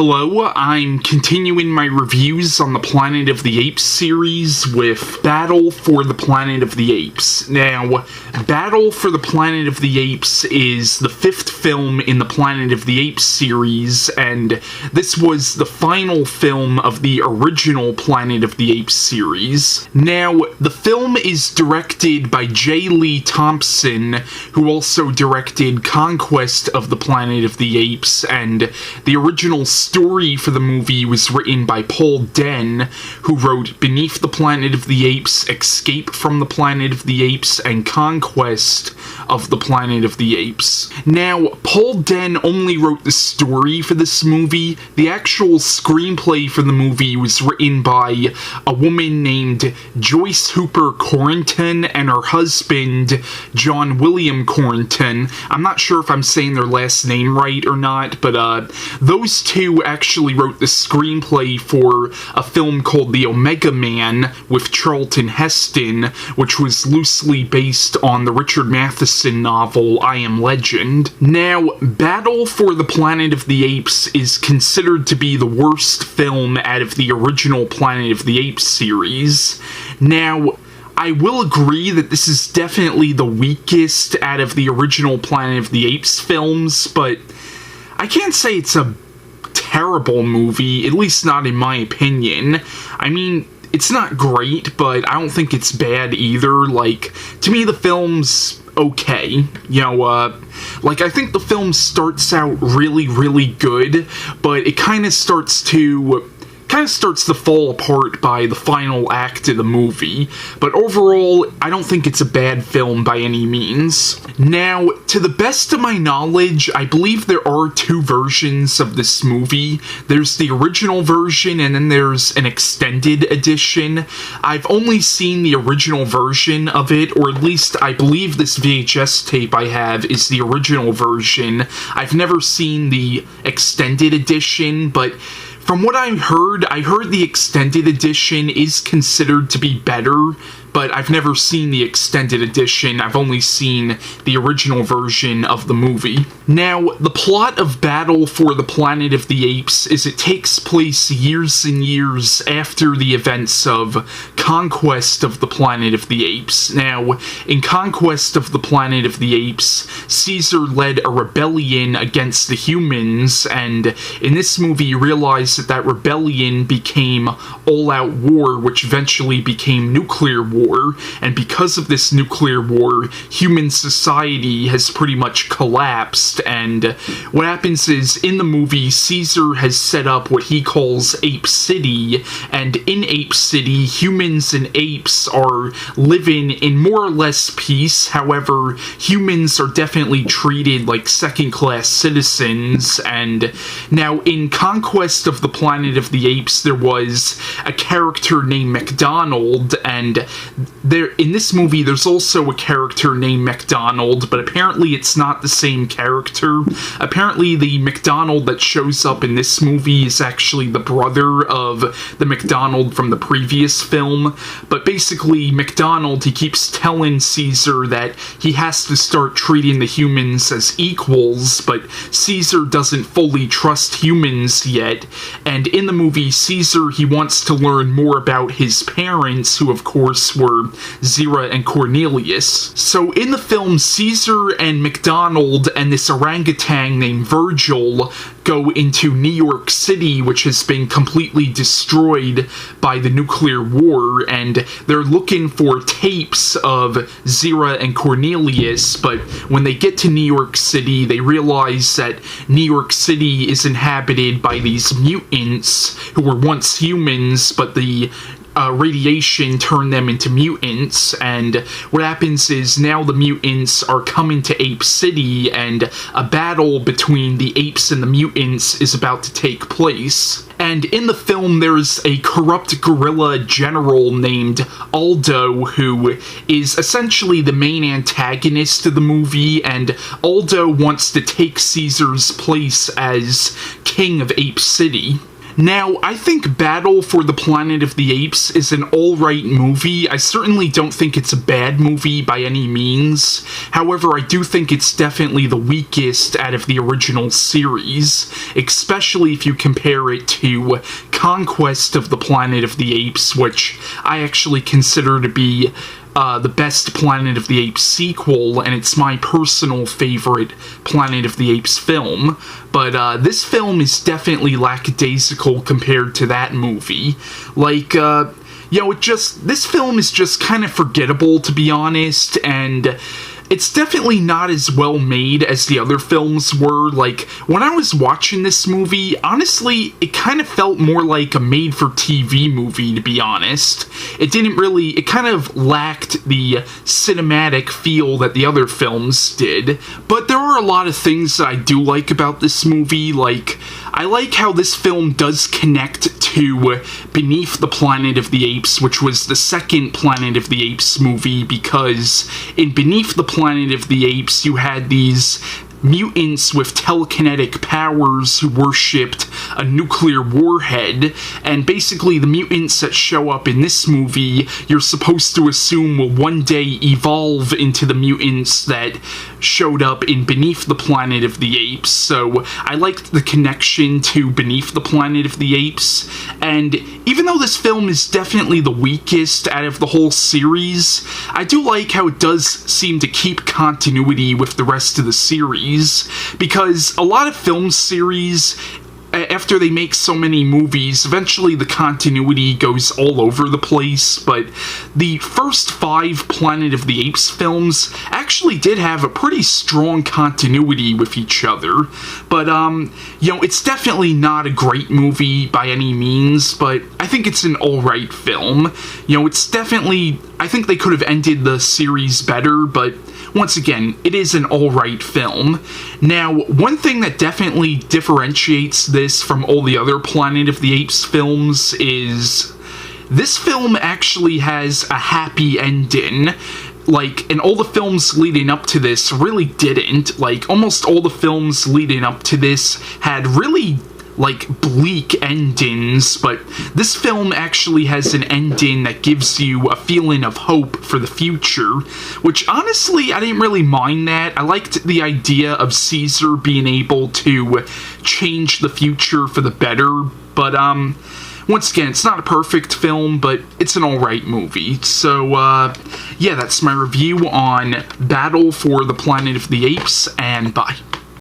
Hello, I'm continuing my reviews on the Planet of the Apes series with Battle for the Planet of the Apes. Now, Battle for the Planet of the Apes is the fifth film in the Planet of the Apes series, and this was the final film of the original Planet of the Apes series. Now, the film is directed by J. Lee Thompson, who also directed Conquest of the Planet of the Apes, and the original story for the movie was written by Dehn, who wrote Beneath the Planet of the Apes, Escape from the Planet of the Apes, and Conquest of the Planet of the Apes. Now, Dehn only wrote the story for this movie. The actual screenplay for the movie was written by a woman named Joyce Corrington and her husband, John William Corrington. I'm not sure if I'm saying their last name right or not, but those two actually wrote the screenplay for a film called The Omega Man with Charlton Heston, which was loosely based on the Richard Matheson novel I Am Legend. Now, Battle for the Planet of the Apes is considered to be the worst film out of the original Planet of the Apes series. Now, I will agree that this is definitely the weakest out of the original Planet of the Apes films, but I can't say it's a terrible movie, at least not in my opinion. I mean, it's not great, but I don't think it's bad either. Like, to me, the film's okay. You know, I think the film starts out really, really good, but it kind of starts to fall apart by the final act of the movie, but overall, I don't think it's a bad film by any means. Now, to the best of my knowledge, I believe there are two versions of this movie. There's the original version, and then there's an extended edition. I've only seen the original version of it, or at least I believe this VHS tape I have is the original version. I've never seen the extended edition, but from what I heard the extended edition is considered to be better, but I've never seen the extended edition. I've only seen the original version of the movie. Now, the plot of Battle for the Planet of the Apes is it takes place years and years after the events of Conquest of the Planet of the Apes. Now, in Conquest of the Planet of the Apes, Caesar led a rebellion against the humans, and in this movie you realize that rebellion became all-out war, which eventually became nuclear war. And because of this nuclear war, human society has pretty much collapsed, and what happens is, in the movie, Caesar has set up what he calls Ape City, and in Ape City, humans and apes are living in more or less peace. However, humans are definitely treated like second-class citizens, and now in Conquest of the Planet of the Apes, there was a character named McDowall, and in this movie, there's also a character named McDowall, but apparently it's not the same character. Apparently, the McDowall that shows up in this movie is actually the brother of the McDowall from the previous film. But basically, McDowall, he keeps telling Caesar that he has to start treating the humans as equals, but Caesar doesn't fully trust humans yet. And in the movie, Caesar, he wants to learn more about his parents, who of course were Zira and Cornelius. So in the film, Caesar and McDowall and this orangutan named Virgil go into New York City, which has been completely destroyed by the nuclear war, and they're looking for tapes of Zira and Cornelius, but when they get to New York City, they realize that New York City is inhabited by these mutants who were once humans, but the radiation turned them into mutants, and what happens is now the mutants are coming to Ape City, and a battle between the apes and the mutants is about to take place. And in the film, there's a corrupt gorilla general named Aldo, who is essentially the main antagonist of the movie, and Aldo wants to take Caesar's place as king of Ape City. Now, I think Battle for the Planet of the Apes is an alright movie. I certainly don't think it's a bad movie by any means. However, I do think it's definitely the weakest out of the original series, especially if you compare it to Conquest of the Planet of the Apes, which I actually consider to be the best Planet of the Apes sequel, and it's my personal favorite Planet of the Apes film. But this film is definitely lackadaisical compared to that movie. Like, this film is just kind of forgettable, to be honest, and it's definitely not as well made as the other films were. Like, when I was watching this movie, honestly, it kind of felt more like a made-for-TV movie, to be honest. It kind of lacked the cinematic feel that the other films did. But there are a lot of things that I do like about this movie. Like, I like how this film does connect to Beneath the Planet of the Apes, which was the second Planet of the Apes movie, because in Beneath the Planet of the Apes, you had these mutants with telekinetic powers who worshipped a nuclear warhead, and basically the mutants that show up in this movie, you're supposed to assume will one day evolve into the mutants that showed up in Beneath the Planet of the Apes. So I liked the connection to Beneath the Planet of the Apes, and even though this film is definitely the weakest out of the whole series, I do like how it does seem to keep continuity with the rest of the series, because a lot of film series, after they make so many movies, eventually the continuity goes all over the place. But the first 5 Planet of the Apes films actually did have a pretty strong continuity with each other. But, it's definitely not a great movie by any means, but I think it's an alright film. It's definitely, I think they could have ended the series better, but once again, it is an alright film. Now, one thing that definitely differentiates this from all the other Planet of the Apes films is this film actually has a happy ending. Like, and all the films leading up to this really didn't. Like, almost all the films leading up to this had really, like, bleak endings, but this film actually has an ending that gives you a feeling of hope for the future, which honestly, I didn't really mind that. I liked the idea of Caesar being able to change the future for the better, but, once again, it's not a perfect film, but it's an alright movie. So, yeah, that's my review on Battle for the Planet of the Apes, and bye.